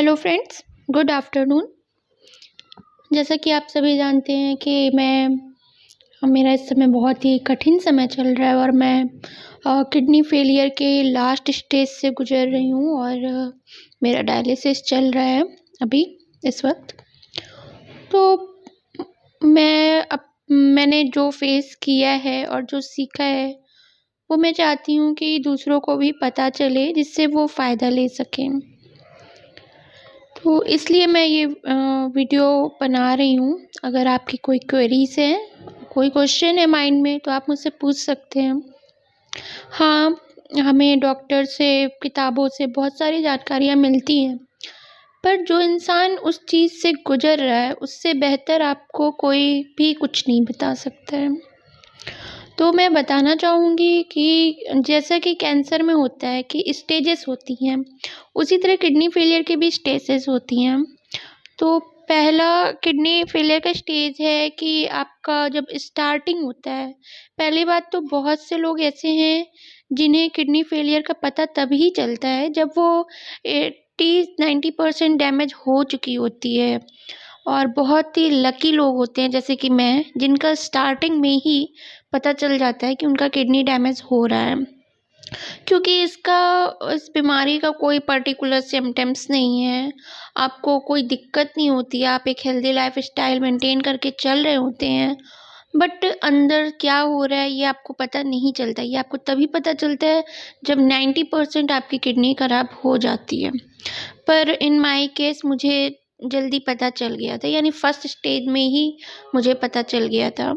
Hello friends, good afternoon. जैसा कि आप सभी जानते हैं कि मेरा इस समय बहुत ही कठिन समय चल रहा है और मैं किडनी फेलियर के लास्ट स्टेज से गुजर रही हूँ और मेरा डायलिसिस चल रहा है अभी इस वक्त। तो मैंने जो फेस किया है और जो सीखा है वो मैं चाहती हूँ कि दूसरों को भी पता चले, जिससे वो फ़ायदा ले सकें। तो इसलिए मैं ये वीडियो बना रही हूँ। अगर आपकी कोई क्वेरीज है, कोई क्वेश्चन है माइंड में, तो आप मुझसे पूछ सकते हैं। हाँ, हमें डॉक्टर से, किताबों से बहुत सारी जानकारियाँ मिलती हैं, पर जो इंसान उस चीज़ से गुजर रहा है उससे बेहतर आपको कोई भी कुछ नहीं बता सकता है। तो मैं बताना चाहूँगी कि जैसा कि कैंसर में होता है कि स्टेजेस होती हैं, उसी तरह किडनी फेलियर की भी स्टेजेस होती हैं। तो पहला किडनी फेलियर का स्टेज है कि आपका जब स्टार्टिंग होता है। पहली बात तो बहुत से लोग ऐसे हैं जिन्हें किडनी फेलियर का पता तभी चलता है जब वो 80-90% डैमेज हो चुकी होती है। और बहुत ही लकी लोग होते हैं जैसे कि मैं, जिनका स्टार्टिंग में ही पता चल जाता है कि उनका किडनी डैमेज हो रहा है। क्योंकि इस बीमारी का कोई पर्टिकुलर सिम्टम्स नहीं है, आपको कोई दिक्कत नहीं होती है, आप एक हेल्दी लाइफस्टाइल मेंटेन करके चल रहे होते हैं, बट अंदर क्या हो रहा है ये आपको पता नहीं चलता। ये आपको तभी पता चलता है जब 90% आपकी किडनी खराब हो जाती है। पर इन माय केस मुझे जल्दी पता चल गया था, यानी फर्स्ट स्टेज में ही मुझे पता चल गया था।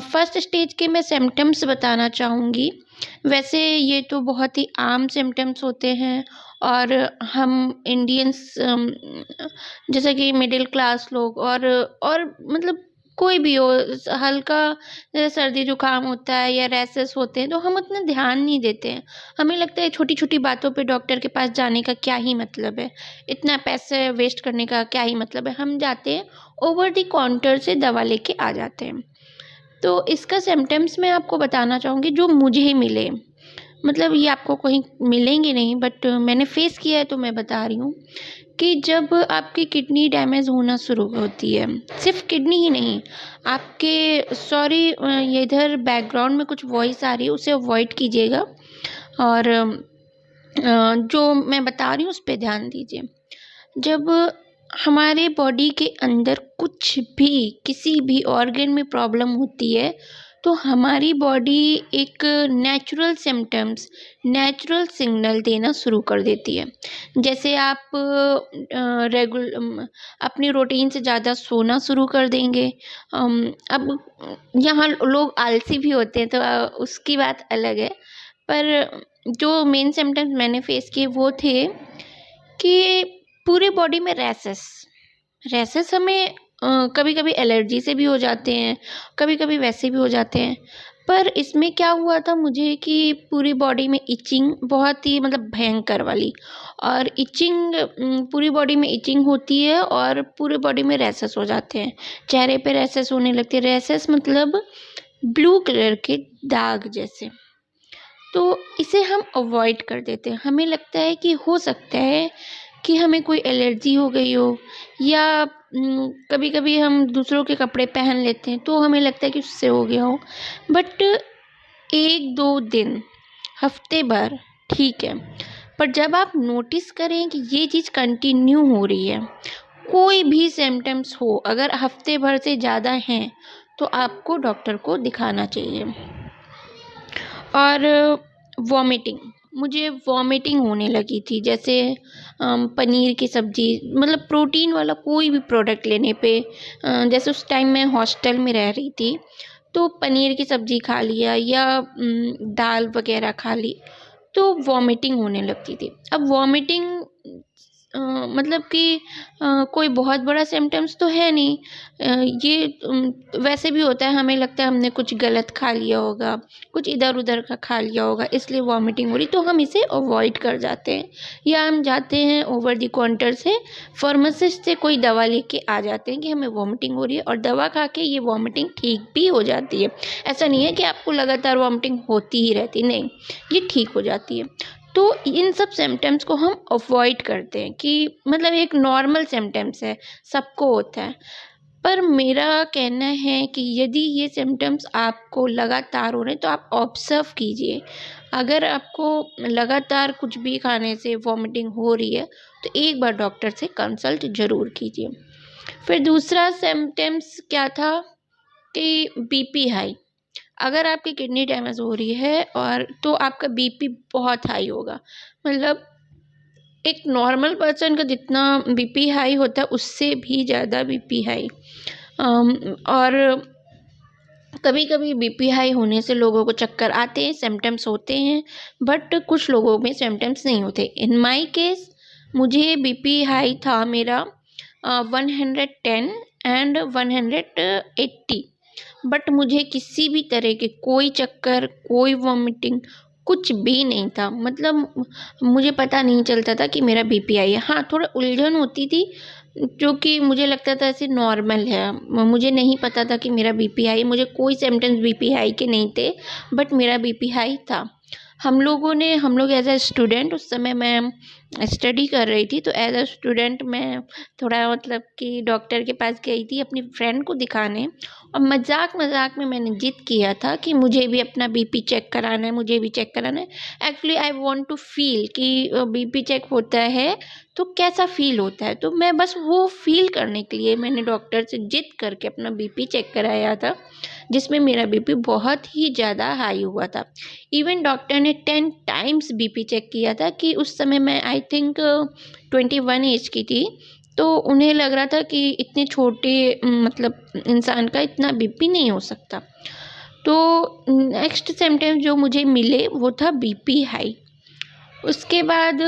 फर्स्ट स्टेज के मैं सिम्टम्स बताना चाहूँगी। वैसे ये तो बहुत ही आम सिम्टम्स होते हैं और हम इंडियंस जैसे कि मिडिल क्लास लोग और मतलब कोई भी हो, हल्का सर्दी जुकाम होता है या रैसेस होते हैं तो हम उतना ध्यान नहीं देते हैं। हमें लगता है छोटी छोटी बातों पे डॉक्टर के पास जाने का क्या ही मतलब है, इतना पैसे वेस्ट करने का क्या ही मतलब है। हम जाते हैं, ओवर द काउंटर से दवा लेके आ जाते हैं। तो इसका सिम्टम्स मैं आपको बताना चाहूँगी जो मुझे मिले। मतलब ये आपको कहीं मिलेंगे नहीं, बट मैंने फेस किया है तो मैं बता रही हूँ कि जब आपकी किडनी डैमेज होना शुरू होती है, सिर्फ किडनी ही नहीं, आपके सॉरी ये इधर बैकग्राउंड में कुछ वॉइस आ रही है, उसे अवॉइड कीजिएगा और जो मैं बता रही हूँ उस पर ध्यान दीजिए। जब हमारे बॉडी के अंदर कुछ भी, किसी भी ऑर्गन में प्रॉब्लम होती है तो हमारी बॉडी एक नेचुरल सिम्टम्स, नेचुरल सिग्नल देना शुरू कर देती है। जैसे आप अपनी रूटीन से ज़्यादा सोना शुरू कर देंगे। अब यहाँ लोग आलसी भी होते हैं तो उसकी बात अलग है, पर जो मेन सिम्टम्स मैंने फेस किए वो थे कि पूरे बॉडी में रैसेस। रैसेस हमें कभी कभी एलर्जी से भी हो जाते हैं, कभी कभी वैसे भी हो जाते हैं। पर इसमें क्या हुआ था मुझे कि पूरी बॉडी में इचिंग, बहुत ही मतलब भयंकर वाली, और इचिंग, पूरी बॉडी में इचिंग होती है और पूरे बॉडी में रैसेस हो जाते हैं। चेहरे पे रैसेस होने लगते हैं। रैसेस मतलब ब्लू कलर के दाग जैसे। तो इसे हम अवॉइड कर देते हैं। हमें लगता है कि हो सकता है कि हमें कोई एलर्जी हो गई हो, या कभी कभी हम दूसरों के कपड़े पहन लेते हैं तो हमें लगता है कि उससे हो गया हो। बट 1-2 दिन, हफ्ते भर ठीक है, पर जब आप नोटिस करें कि ये चीज़ कंटिन्यू हो रही है, कोई भी सिम्टम्स हो, अगर हफ्ते भर से ज़्यादा हैं तो आपको डॉक्टर को दिखाना चाहिए। और वॉमिटिंग, मुझे वॉमिटिंग होने लगी थी। जैसे पनीर की सब्ज़ी, मतलब प्रोटीन वाला कोई भी प्रोडक्ट लेने पे, जैसे उस टाइम मैं हॉस्टल में रह रही थी तो पनीर की सब्ज़ी खा लिया या दाल वगैरह खा ली तो वॉमिटिंग होने लगती थी। अब वॉमिटिंग मतलब कि कोई बहुत बड़ा सिम्टम्स तो है नहीं। ये वैसे भी होता है, हमें लगता है हमने कुछ गलत खा लिया होगा, कुछ इधर उधर का खा लिया होगा, इसलिए वॉमिटिंग हो रही, तो हम इसे अवॉइड कर जाते हैं। या हम जाते हैं ओवर द काउंटर से, फार्मासिस्ट से कोई दवा लेके आ जाते हैं कि हमें वॉमिटिंग हो रही है, और दवा खा के ये वॉमिटिंग ठीक भी हो जाती है। ऐसा नहीं है कि आपको लगातार वॉमिटिंग होती ही रहती, नहीं, ये ठीक हो जाती है। तो इन सब सिम्पटम्स को हम अवॉइड करते हैं कि मतलब एक नॉर्मल सिम्पटम्स है, सबको होता है। पर मेरा कहना है कि यदि ये सिम्पटम्स आपको लगातार हो रहे हैं तो आप ऑब्ज़र्व कीजिए। अगर आपको लगातार कुछ भी खाने से वॉमिटिंग हो रही है तो एक बार डॉक्टर से कंसल्ट ज़रूर कीजिए। फिर दूसरा सिम्पटम्स क्या था कि बीपी हाई। अगर आपकी किडनी डैमेज हो रही है और तो आपका बीपी बहुत हाई होगा। मतलब एक नॉर्मल पर्सन का जितना बीपी हाई होता है उससे भी ज़्यादा बीपी हाई। और कभी-कभी बीपी हाई होने से लोगों को चक्कर आते हैं, सिम्पटम्स होते हैं, बट कुछ लोगों में सिम्पटम्स नहीं होते। इन माय केस मुझे बीपी हाई था मेरा 110 एंड 180, बट मुझे किसी भी तरह के कोई चक्कर, कोई वॉमिटिंग कुछ भी नहीं था। मतलब मुझे पता नहीं चलता था कि मेरा बीपी हाई है। हाँ, थोड़ा उलझन होती थी जो कि मुझे लगता था ऐसे नॉर्मल है। मुझे नहीं पता था कि मेरा बीपी हाई है, मुझे कोई सिम्पटम्स बीपी हाई के नहीं थे, बट मेरा बीपी हाई था। हम लोग एज़ अ स्टूडेंट, उस समय मैं स्टडी कर रही थी, तो एज़ अ स्टूडेंट मैं थोड़ा मतलब कि डॉक्टर के पास गई थी अपनी फ्रेंड को दिखाने, और मज़ाक-मज़ाक में मैंने ज़िद किया था कि मुझे भी अपना बीपी चेक कराना है, मुझे भी चेक कराना है। Actually I want to feel कि बीपी चेक होता है तो कैसा फ़ील होता है। तो मैं बस वो फ़ील करने के लिए मैंने डॉक्टर से ज़िद करके अपना बीपी चेक कराया था, जिसमें मेरा बीपी बहुत ही ज़्यादा हाई हुआ था। इवन डॉक्टर ने 10 टाइम्स बीपी चेक किया था कि उस समय मैं आई थिंक 21 ऐज की थी। तो उन्हें लग रहा था कि इतने छोटे मतलब इंसान का इतना बीपी नहीं हो सकता। तो नेक्स्ट सिम्पटम्स जो मुझे मिले वो था बीपी हाई। उसके बाद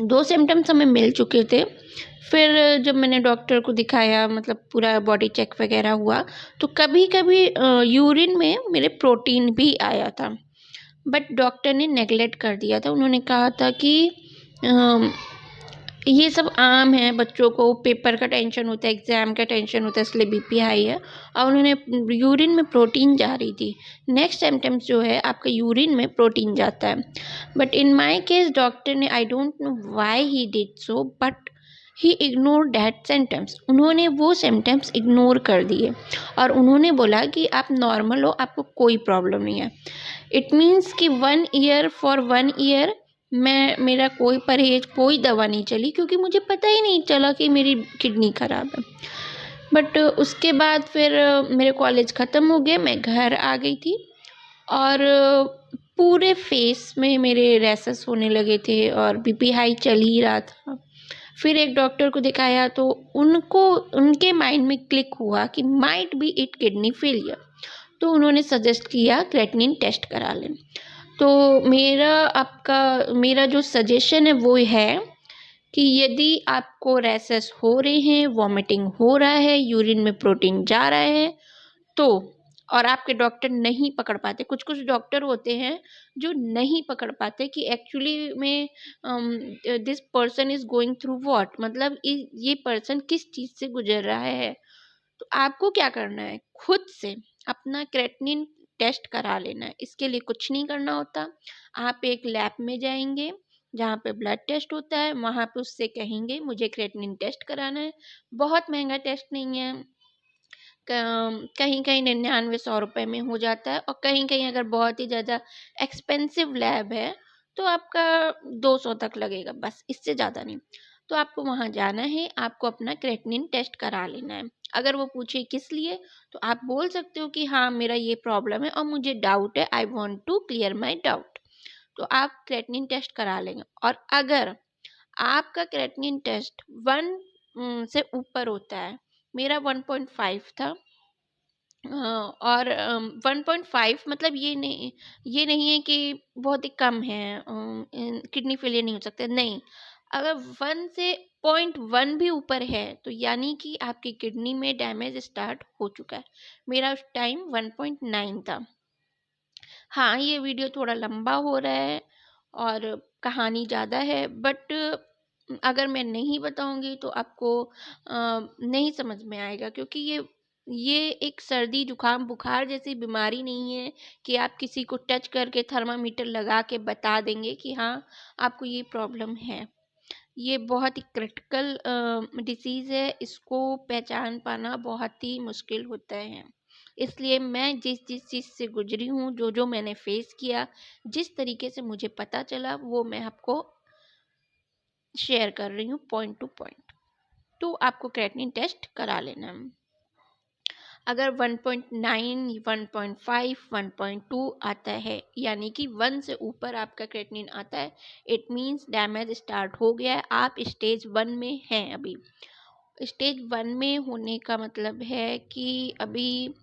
2 सिम्पटम्स हमें मिल चुके थे। फिर जब मैंने डॉक्टर को दिखाया, मतलब पूरा बॉडी चेक वगैरह हुआ, तो कभी-कभी यूरिन में मेरे प्रोटीन भी आया था। बट डॉक्टर ने नेगलेक्ट कर दिया था। उन्होंने कहा था कि अम, ये सब आम है, बच्चों को पेपर का टेंशन होता है, एग्ज़ाम का टेंशन होता है, इसलिए बीपी हाई है। और उन्होंने यूरिन में प्रोटीन जा रही थी। नेक्स्ट सिम्पटम्स जो है आपका यूरिन में प्रोटीन जाता है। But in my case doctor ने, I don't know why he did so, but he ignored that symptoms. उन्होंने वो सिम्पटम्स इग्नोर कर दिए और उन्होंने बोला कि आप नॉर्मल हो, आपको कोई प्रॉब्लम नहीं है। इट मीन्स कि 1 ईयर फॉर 1 ईयर मेरा कोई परहेज, कोई दवा नहीं चली, क्योंकि मुझे पता ही नहीं चला कि मेरी किडनी ख़राब है। बट उसके बाद फिर मेरे कॉलेज ख़त्म हो गए, मैं घर आ गई थी और पूरे फेस में मेरे रैशेस होने लगे थे और बीपी हाई चल ही रहा था। फिर एक डॉक्टर को दिखाया तो उनके माइंड में क्लिक हुआ कि might be it kidney failure. तो उन्होंने सजेस्ट किया क्रेटिनिन टेस्ट करा लें। तो मेरा जो सजेशन है वो है कि यदि आपको रैशेस हो रहे हैं, वॉमिटिंग हो रहा है, यूरिन में प्रोटीन जा रहा है, तो और आपके डॉक्टर नहीं पकड़ पाते, कुछ-कुछ डॉक्टर होते हैं जो नहीं पकड़ पाते कि एक्चुअली में this person is going through what, मतलब ये पर्सन किस चीज़ से गुज़र रहा है। तो आपको क्या करना है, खुद से अपना क्रेटिनिन टेस्ट करा लेना है। इसके लिए कुछ नहीं करना होता। आप एक लैब में जाएँगे, जहाँ पे ब्लड टेस्ट होता है, वहाँ पे उससे कहेंगे मुझे क्रेटिनिन टेस्ट कराना है। बहुत महँगा टेस्ट नहीं है। कहीं-कहीं 99-100 रुपए में हो जाता है, और कहीं-कहीं अगर बहुत ही ज़्यादा एक्सपेंसिव लैब है, तो आपका 200 तक लगेगा बस, इससे ज़्यादा नहीं। तो आपको वहाँ जाना है, आपको अपना क्रेटिनिन टेस्ट करा लेना है। अगर वो पूछे किस लिए, तो आप बोल सकते हो कि हाँ, मेरा ये प्रॉब्लम है और मुझे डाउट है, I want to clear my doubt. तो आप क्रेटिनिन टेस्ट करा लेंगे, और अगर आपका क्रेटिनिन टेस्ट 1 से ऊपर होता है, मेरा 1.5 था। और 1.5 मतलब ये नहीं है कि बहुत ही कम है, किडनी फेलियर नहीं हो सकता, नहीं। अगर 1 से 0.1 भी ऊपर है तो यानी कि आपकी किडनी में डैमेज स्टार्ट हो चुका है। मेरा उस टाइम 1.9 था। हाँ, ये वीडियो थोड़ा लंबा हो रहा है और कहानी ज़्यादा है, बट अगर मैं नहीं बताऊँगी तो आपको नहीं समझ में आएगा, क्योंकि ये ये एक सर्दी जुकाम बुखार जैसी बीमारी नहीं है कि आप किसी को टच करके थर्मामीटर लगा के बता देंगे कि हाँ आपको ये प्रॉब्लम है। ये बहुत ही क्रिटिकल डिसीज़ है, इसको पहचान पाना बहुत ही मुश्किल होता है। इसलिए मैं जिस जिस चीज़ से गुजरी हूँ, जो जो मैंने फेस किया, जिस तरीके से मुझे पता चला, वो मैं आपको शेयर कर रही हूँ पॉइंट टू पॉइंट। तो आपको क्रेटिनिन टेस्ट करा लेना है। अगर 1.9, 1.5, 1.2 आता है, यानी कि 1 से ऊपर आपका क्रेटिनिन आता है, इट मीन्स डैमेज स्टार्ट हो गया है, आप स्टेज 1 में हैं अभी। स्टेज 1 में होने का मतलब है कि अभी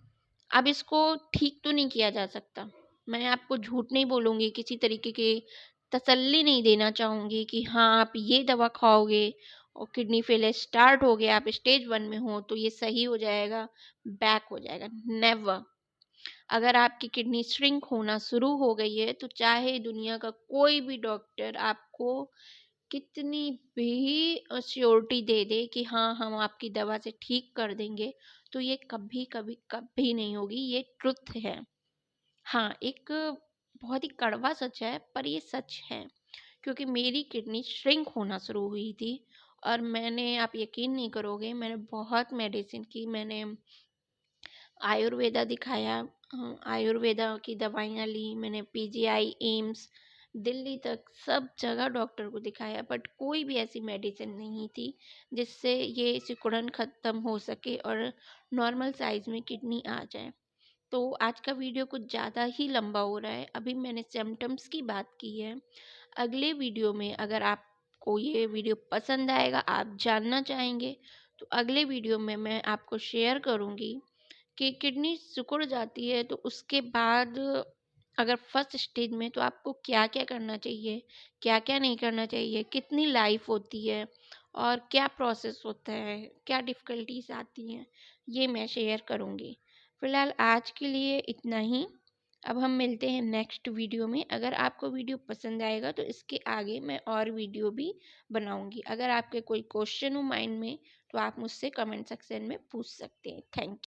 अब इसको ठीक तो नहीं किया जा सकता। मैं आपको झूठ नहीं बोलूँगी, किसी तरीके की तसल्ली नहीं देना चाहूँगी कि हाँ, आप ये दवा खाओगे और किडनी फेलियर स्टार्ट हो गया, आप स्टेज 1 में हो तो ये सही हो जाएगा, बैक हो जाएगा, नेवर। अगर आपकी किडनी श्रिंक होना शुरू हो गई है, तो चाहे दुनिया का कोई भी डॉक्टर आपको कितनी भी श्योरिटी दे दे कि हाँ, हम आपकी दवा से ठीक कर देंगे, तो ये कभी, कभी, कभी नहीं होगी, ये ट्रुथ है। हाँ, एक बहुत ही कड़वा सच है, पर ये सच है, क्योंकि मेरी किडनी श्रिंक होना शुरू हुई थी और मैंने, आप यकीन नहीं करोगे, मैंने बहुत मेडिसिन की, मैंने आयुर्वेदा दिखाया, आयुर्वेदा की दवाइयाँ ली, मैंने पीजीआई, एम्स, दिल्ली तक सब जगह डॉक्टर को दिखाया, बट कोई भी ऐसी मेडिसिन नहीं थी जिससे ये सिकुड़न ख़त्म हो सके और नॉर्मल साइज़ में किडनी आ जाए। तो आज का वीडियो कुछ ज़्यादा ही लंबा हो रहा है, अभी मैंने सिम्पटम्स की बात की है। अगले वीडियो में अगर आपको ये वीडियो पसंद आएगा, आप जानना चाहेंगे, तो अगले वीडियो में मैं आपको शेयर करूँगी कि किडनी सिकुड़ जाती है तो उसके बाद अगर फर्स्ट स्टेज में, तो आपको क्या-क्या करना चाहिए, क्या-क्या नहीं करना चाहिए, कितनी लाइफ होती है और क्या प्रोसेस होता है, क्या डिफ़िकल्टीज़ आती हैं, ये मैं शेयर करूँगी। फ़िलहाल आज के लिए इतना ही। अब हम मिलते हैं नेक्स्ट वीडियो में। अगर आपको वीडियो पसंद आएगा तो इसके आगे मैं और वीडियो भी बनाऊँगी। अगर आपके कोई क्वेश्चन हो माइंड में, तो आप मुझसे कमेंट सेक्शन में पूछ सकते हैं। Thank you.